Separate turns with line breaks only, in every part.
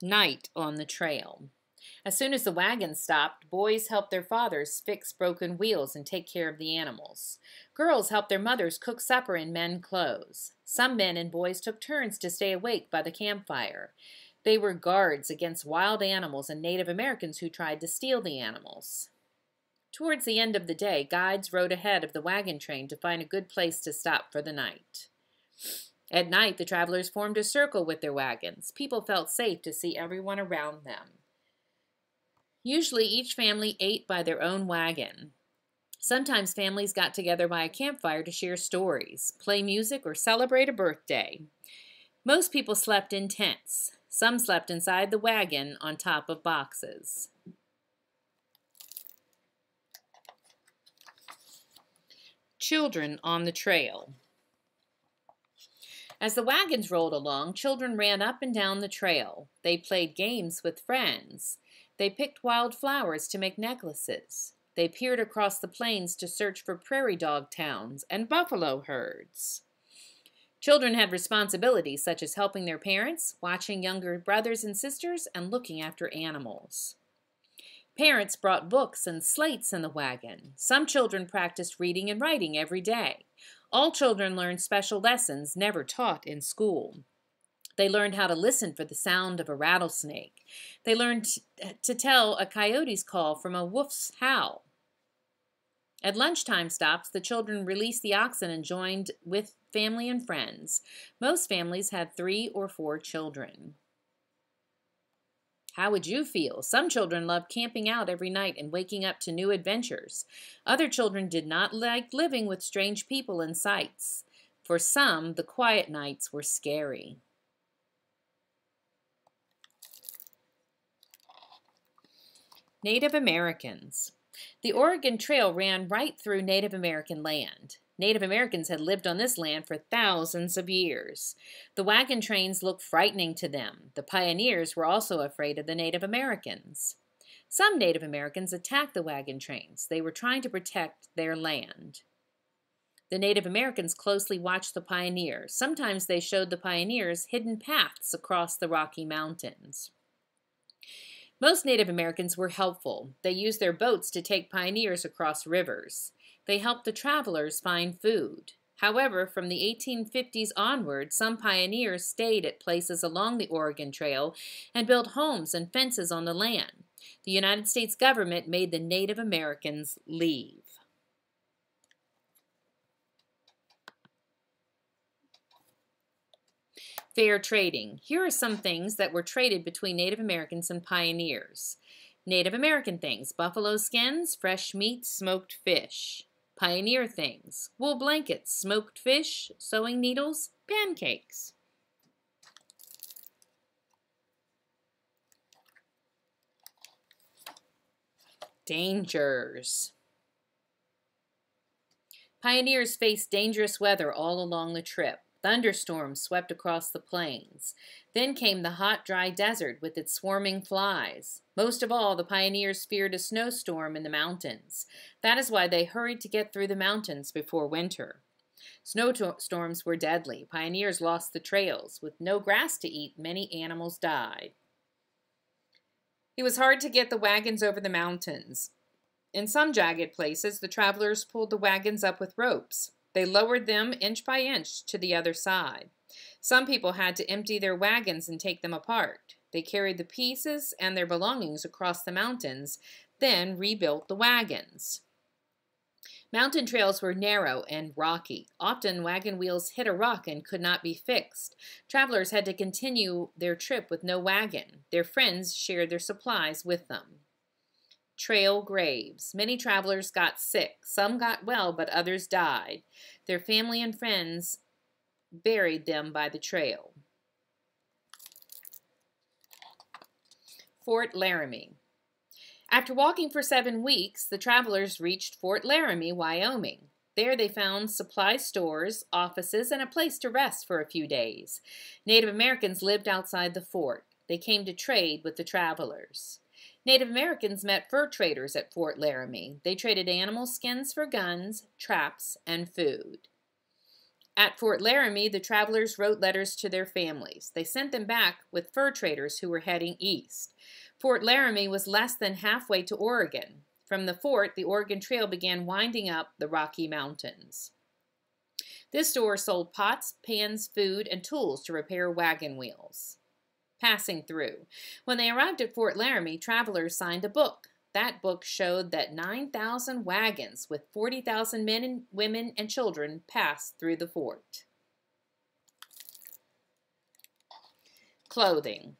Night on the trail. As soon as the wagon stopped, boys helped their fathers fix broken wheels and take care of the animals. Girls helped their mothers cook supper and mend clothes. Some men and boys took turns to stay awake by the campfire. They were guards against wild animals and Native Americans who tried to steal the animals. Towards the end of the day, guides rode ahead of the wagon train to find a good place to stop for the night. At night, the travelers formed a circle with their wagons. People felt safe to see everyone around them. Usually, each family ate by their own wagon. Sometimes families got together by a campfire to share stories, play music, or celebrate a birthday. Most people slept in tents. Some slept inside the wagon on top of boxes. Children on the trail. As the wagons rolled along, children ran up and down the trail. They played games with friends. They picked wild flowers to make necklaces. They peered across the plains to search for prairie dog towns and buffalo herds. Children had responsibilities such as helping their parents, watching younger brothers and sisters, and looking after animals. Parents brought books and slates in the wagon. Some children practiced reading and writing every day. All children learned special lessons never taught in school. They learned how to listen for the sound of a rattlesnake. They learned to tell a coyote's call from a wolf's howl. At lunchtime stops, the children released the oxen and joined with family and friends. Most families had 3 or 4 children. How would you feel? Some children loved camping out every night and waking up to new adventures. Other children did not like living with strange people and sights. For some, the quiet nights were scary. Native Americans. The Oregon Trail ran right through Native American land. Native Americans had lived on this land for thousands of years. The wagon trains looked frightening to them. The pioneers were also afraid of the Native Americans. Some Native Americans attacked the wagon trains. They were trying to protect their land. The Native Americans closely watched the pioneers. Sometimes they showed the pioneers hidden paths across the Rocky Mountains. Most Native Americans were helpful. They used their boats to take pioneers across rivers. They helped the travelers find food. However, from the 1850s onward, some pioneers stayed at places along the Oregon Trail and built homes and fences on the land. The United States government made the Native Americans leave. Fair trading. Here are some things that were traded between Native Americans and pioneers. Native American things: buffalo skins, fresh meat, smoked fish. Pioneer things: wool blankets, smoked fish, sewing needles, pancakes. Dangers. Pioneers faced dangerous weather all along the trip. Thunderstorms swept across the plains. Then came the hot, dry desert with its swarming flies. Most of all, the pioneers feared a snowstorm in the mountains. That is why they hurried to get through the mountains before winter. Snowstorms were deadly. Pioneers lost the trails. With no grass to eat, many animals died. It was hard to get the wagons over the mountains. In some jagged places, the travelers pulled the wagons up with ropes. They lowered them inch by inch to the other side. Some people had to empty their wagons and take them apart. They carried the pieces and their belongings across the mountains, then rebuilt the wagons. Mountain trails were narrow and rocky. Often wagon wheels hit a rock and could not be fixed. Travelers had to continue their trip with no wagon. Their friends shared their supplies with them. Trail graves. Many travelers got sick. Some got well, but others died. Their family and friends buried them by the trail. Fort Laramie. After walking for 7 weeks, the travelers reached Fort Laramie, Wyoming. There they found supply stores, offices, and a place to rest for a few days. Native Americans lived outside the fort. They came to trade with the travelers. Native Americans met fur traders at Fort Laramie. They traded animal skins for guns, traps, and food. At Fort Laramie, the travelers wrote letters to their families. They sent them back with fur traders who were heading east. Fort Laramie was less than halfway to Oregon. From the fort, the Oregon Trail began winding up the Rocky Mountains. This store sold pots, pans, food, and tools to repair wagon wheels. Passing through. When they arrived at Fort Laramie, travelers signed a book. That book showed that 9,000 wagons with 40,000 men and women and children passed through the fort. Clothing.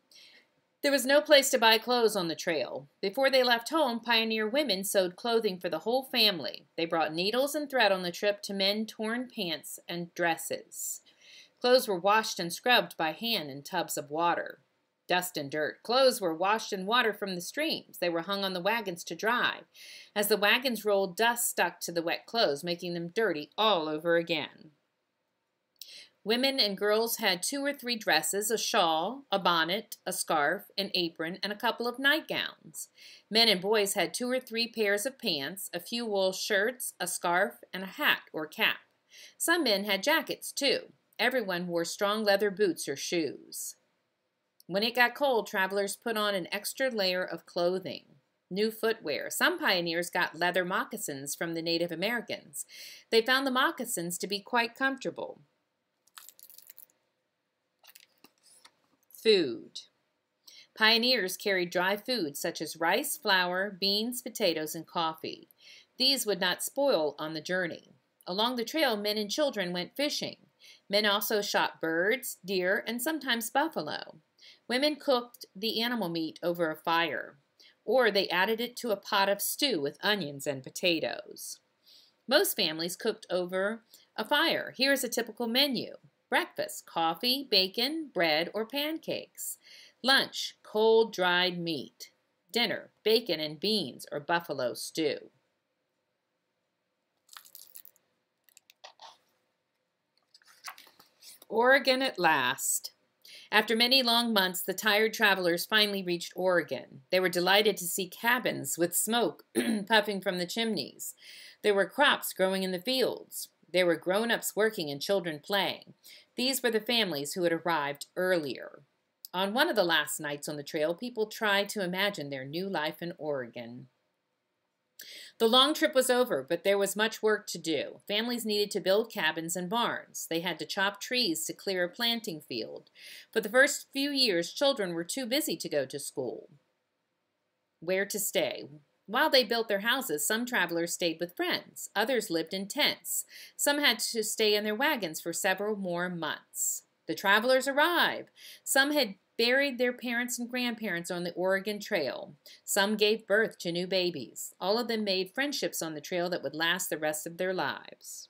There was no place to buy clothes on the trail. Before they left home, pioneer women sewed clothing for the whole family. They brought needles and thread on the trip to mend torn pants and dresses. Clothes were washed and scrubbed by hand in tubs of water. Dust and dirt. Clothes were washed in water from the streams. They were hung on the wagons to dry. As the wagons rolled, dust stuck to the wet clothes, making them dirty all over again. Women and girls had 2 or 3 dresses, a shawl, a bonnet, a scarf, an apron, and a couple of nightgowns. Men and boys had 2 or 3 pairs of pants, a few wool shirts, a scarf, and a hat or cap. Some men had jackets, too. Everyone wore strong leather boots or shoes. When it got cold, travelers put on an extra layer of clothing. New footwear. Some pioneers got leather moccasins from the Native Americans. They found the moccasins to be quite comfortable. Food. Pioneers carried dry food such as rice, flour, beans, potatoes, and coffee. These would not spoil on the journey. Along the trail, men and children went fishing. Men also shot birds, deer, and sometimes buffalo. Women cooked the animal meat over a fire, or they added it to a pot of stew with onions and potatoes. Most families cooked over a fire. Here is a typical menu. Breakfast, coffee, bacon, bread, or pancakes. Lunch, cold dried meat. Dinner, bacon and beans or buffalo stew. Oregon at last. After many long months, the tired travelers finally reached Oregon. They were delighted to see cabins with smoke puffing from the chimneys. There were crops growing in the fields. There were grown-ups working and children playing. These were the families who had arrived earlier. On one of the last nights on the trail, people tried to imagine their new life in Oregon. The long trip was over, but there was much work to do. Families needed to build cabins and barns. They had to chop trees to clear a planting field. For the first few years, children were too busy to go to school. Where to stay? While they built their houses, some travelers stayed with friends. Others lived in tents. Some had to stay in their wagons for several more months. The travelers arrived. Some had buried their parents and grandparents on the Oregon Trail. Some gave birth to new babies. All of them made friendships on the trail that would last the rest of their lives.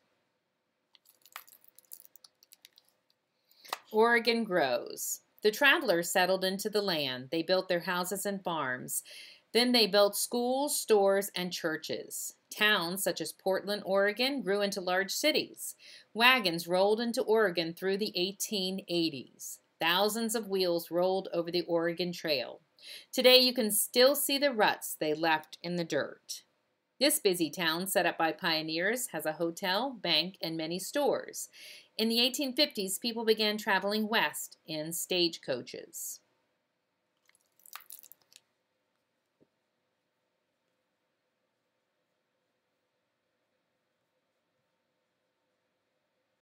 Oregon grows. The travelers settled into the land. They built their houses and farms. Then they built schools, stores, and churches. Towns such as Portland, Oregon, grew into large cities. Wagons rolled into Oregon through the 1880s. Thousands of wheels rolled over the Oregon Trail. Today you can still see the ruts they left in the dirt. This busy town, set up by pioneers, has a hotel, bank, and many stores. In the 1850s, people began traveling west in stagecoaches.